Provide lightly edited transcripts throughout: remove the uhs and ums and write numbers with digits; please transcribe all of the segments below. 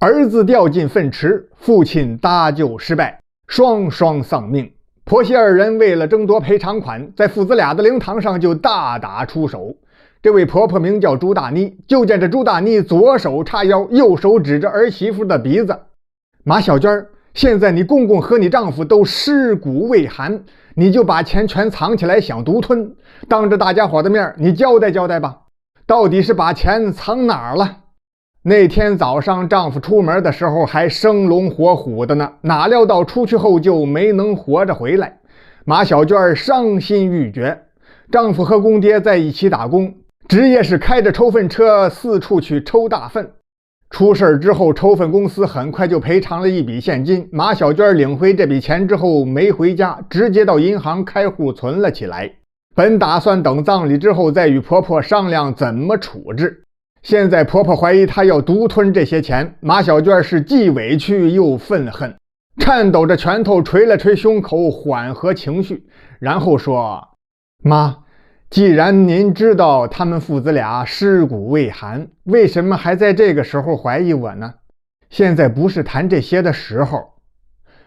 儿子掉进粪池，父亲搭救失败，双双丧命。婆媳二人为了争夺赔偿款，在父子俩的灵堂上就大打出手。这位婆婆名叫朱大妮，就见这朱大妮左手叉腰，右手指着儿媳妇的鼻子。马小娟，现在你公公和你丈夫都尸骨未寒，你就把钱全藏起来想独吞，当着大家伙的面你交代交代吧，到底是把钱藏哪儿了？那天早上丈夫出门的时候还生龙活虎的呢，哪料到出去后就没能活着回来。马小娟伤心欲绝，丈夫和公爹在一起打工，职业是开着抽粪车四处去抽大粪。出事之后，抽粪公司很快就赔偿了一笔现金。马小娟领回这笔钱之后没回家，直接到银行开户存了起来，本打算等葬礼之后再与婆婆商量怎么处置。现在婆婆怀疑她要独吞这些钱，马小娟是既委屈又愤恨，颤抖着拳头捶了捶胸口缓和情绪，然后说：妈，既然您知道他们父子俩尸骨未寒，为什么还在这个时候怀疑我呢？现在不是谈这些的时候。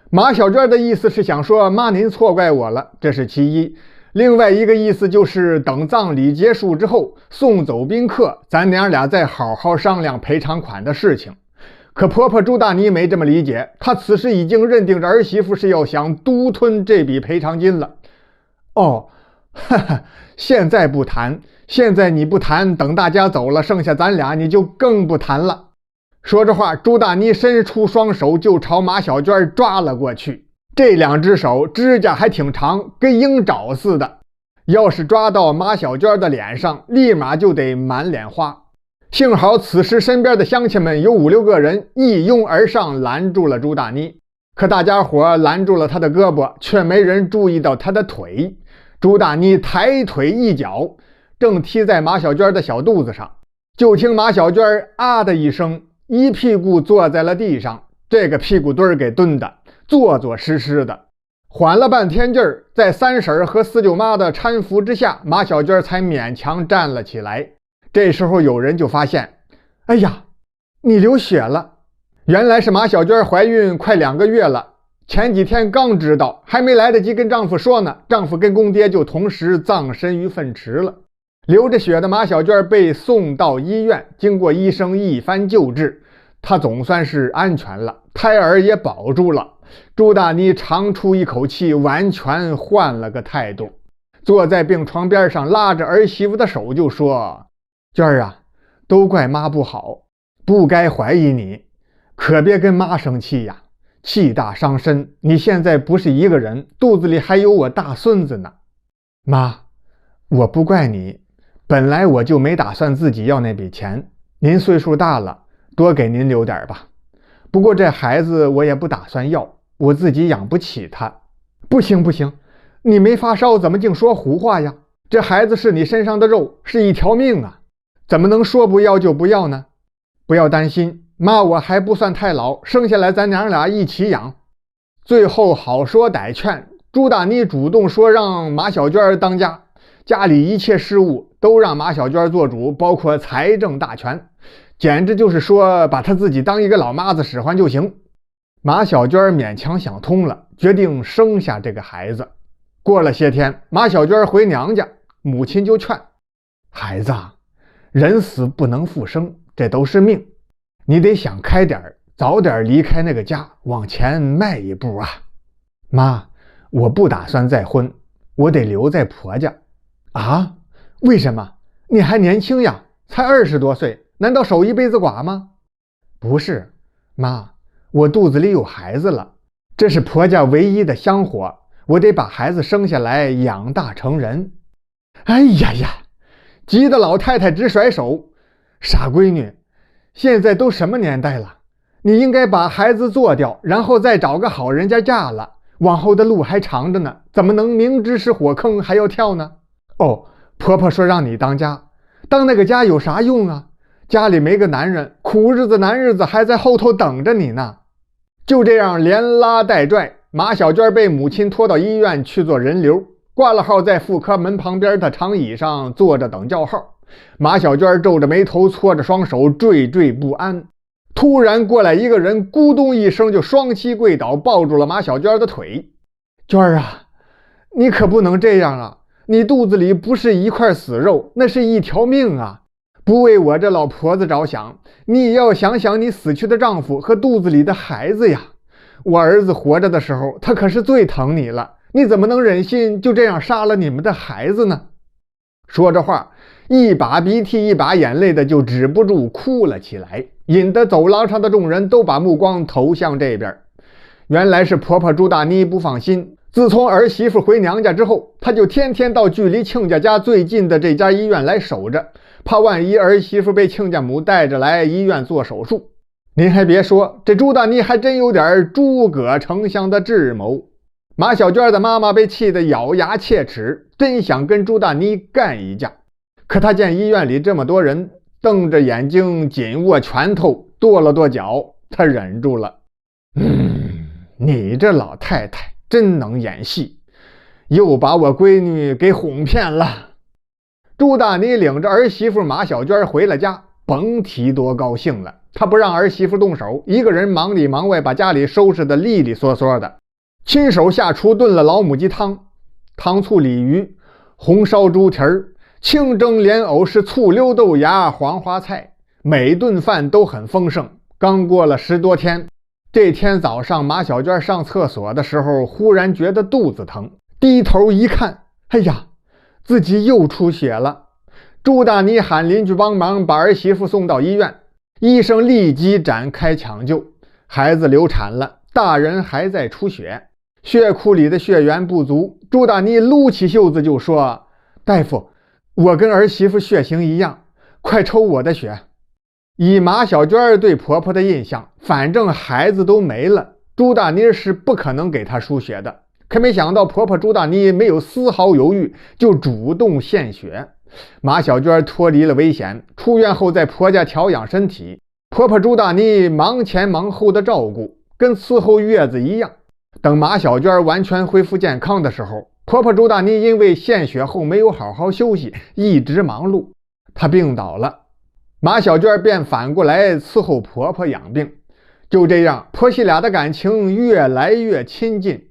马小娟的意思是想说，妈您错怪我了，这是其一。另外一个意思就是等葬礼结束之后送走宾客，咱娘俩再好好商量赔偿款的事情。可婆婆朱大妮没这么理解，她此时已经认定着儿媳妇是要想独吞这笔赔偿金了。哦，哈哈，现在不谈，现在你不谈，等大家走了，剩下咱俩你就更不谈了。说着话，朱大妮伸出双手就朝马小娟抓了过去。这两只手指甲还挺长，跟鹰爪似的，要是抓到马小娟的脸上，立马就得满脸花。幸好此时身边的乡亲们有5、6个人一拥而上拦住了朱大妮，可大家伙拦住了她的胳膊，却没人注意到她的腿。朱大妮抬腿一脚，正踢在马小娟的小肚子上，就听马小娟啊的一声，一屁股坐在了地上，这个屁股墩儿给蹲的坐坐实实的。缓了半天劲儿，在三婶和四舅妈的搀扶之下，马小娟才勉强站了起来。这时候有人就发现，哎呀，你流血了。原来是马小娟怀孕快2个月了，前几天刚知道，还没来得及跟丈夫说呢，丈夫跟公爹就同时葬身于粪池了。流着血的马小娟被送到医院，经过医生一番救治，她总算是安全了，胎儿也保住了。朱大妮长出一口气，完全换了个态度，坐在病床边上，拉着儿媳妇的手就说：娟儿啊，都怪妈不好，不该怀疑你，可别跟妈生气呀，气大伤身，你现在不是一个人，肚子里还有我大孙子呢。妈，我不怪你，本来我就没打算自己要那笔钱，您岁数大了，多给您留点吧。不过这孩子我也不打算要，我自己养不起他。不行不行，你没发烧怎么净说胡话呀？这孩子是你身上的肉，是一条命啊，怎么能说不要就不要呢？不要担心，妈我还不算太老，生下来咱娘俩一起养。最后好说歹劝，朱大妮主动说让马小娟当家，家里一切事务都让马小娟做主，包括财政大权，简直就是说把她自己当一个老妈子使唤就行。马小娟勉强想通了，决定生下这个孩子。过了些天，马小娟回娘家，母亲就劝孩子啊，人死不能复生，这都是命，你得想开点，早点离开那个家，往前迈一步啊。妈，我不打算再婚，我得留在婆家。啊？为什么？你还年轻呀，才20多岁，难道守一辈子寡吗？不是，妈，我肚子里有孩子了，这是婆家唯一的香火，我得把孩子生下来养大成人。哎呀呀，急得老太太直甩手。傻闺女，现在都什么年代了，你应该把孩子做掉，然后再找个好人家嫁了，往后的路还长着呢，怎么能明知是火坑还要跳呢？哦，婆婆说让你当家，当那个家有啥用啊？家里没个男人，苦日子难日子还在后头等着你呢。就这样连拉带拽，马小娟被母亲拖到医院去做人流，挂了号在妇科门旁边的长椅上坐着等叫号。马小娟皱着眉头，搓着双手，惴惴不安。突然过来一个人，咕咚一声就双膝跪倒，抱住了马小娟的腿。娟儿啊，你可不能这样啊！你肚子里不是一块死肉，那是一条命啊！不为我这老婆子着想，你也要想想你死去的丈夫和肚子里的孩子呀！我儿子活着的时候，他可是最疼你了，你怎么能忍心就这样杀了你们的孩子呢？说着话，一把鼻涕一把眼泪的就止不住哭了起来，引得走廊上的众人都把目光投向这边。原来是婆婆朱大妮不放心，自从儿媳妇回娘家之后，她就天天到距离亲家家最近的这家医院来守着，怕万一儿媳妇被亲家母带着来医院做手术。您还别说，这朱大妮还真有点诸葛丞相的智谋。马小娟的妈妈被气得咬牙切齿，真想跟朱大妮干一架。可她见医院里这么多人，瞪着眼睛紧握拳头，跺了跺脚，她忍住了。你这老太太真能演戏，又把我闺女给哄骗了。朱大妮领着儿媳妇马小娟回了家，甭提多高兴了。她不让儿媳妇动手，一个人忙里忙外把家里收拾得利利索索的，亲手下厨炖了老母鸡汤，糖醋鲤鱼、红烧猪蹄儿、清蒸莲藕，是醋溜豆芽、黄花菜，每顿饭都很丰盛。刚过了10多天，这天早上马小娟上厕所的时候，忽然觉得肚子疼，低头一看，哎呀，自己又出血了。朱大妮喊邻居帮忙把儿媳妇送到医院，医生立即展开抢救，孩子流产了，大人还在出血，血库里的血源不足。朱大妮撸起袖子就说：大夫，我跟儿媳妇血型一样，快抽我的血。以马小娟对婆婆的印象，反正孩子都没了，朱大妮是不可能给她输血的。可没想到婆婆朱大妮没有丝毫犹豫，就主动献血。马小娟脱离了危险，出院后在婆家调养身体，婆婆朱大妮忙前忙后的照顾，跟伺候月子一样。等马小娟完全恢复健康的时候，婆婆朱大妮因为献血后没有好好休息，一直忙碌，她病倒了。马小娟便反过来伺候婆婆养病，就这样婆媳俩的感情越来越亲近。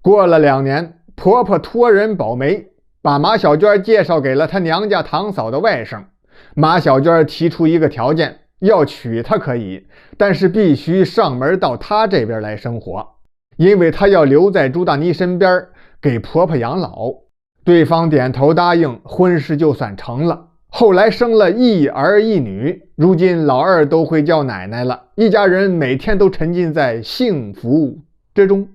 过了2年，婆婆托人保媒，把马小娟介绍给了她娘家堂嫂的外甥。马小娟提出一个条件，要娶她可以，但是必须上门到她这边来生活，因为她要留在朱大妮身边给婆婆养老。对方点头答应，婚事就算成了。后来生了1儿1女，如今老二都会叫奶奶了，一家人每天都沉浸在幸福之中。